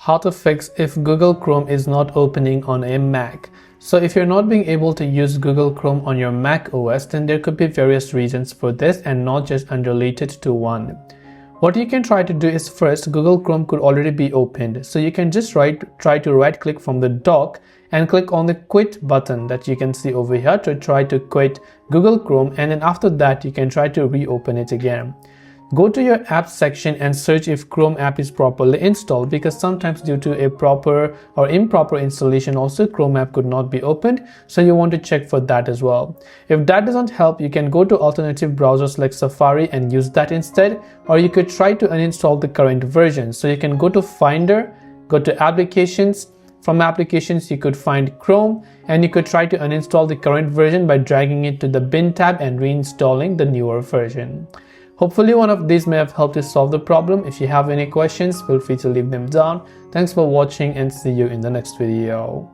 how to fix if Google Chrome is not opening on a Mac. So if you're not being able to use Google Chrome on your Mac OS, then there could be various reasons for this and not just unrelated to one. What you can try to do is, first, Google Chrome could already be opened. So you can just try to right click from the dock and click on the quit button that you can see over here to try to quit Google Chrome, and then after that you can try to reopen it again. Go to your apps section and search if Chrome app is properly installed, because sometimes due to a proper or improper installation also Chrome app could not be opened, so you want to check for that as well. If that doesn't help, you can go to alternative browsers like Safari and use that instead, or you could try to uninstall the current version. So you can go to Finder, go to Applications. From Applications you could find Chrome, and you could try to uninstall the current version by dragging it to the bin tab and reinstalling the newer version. Hopefully one of these may have helped you solve the problem. If you have any questions, feel free to leave them down. Thanks for watching and see you in the next video.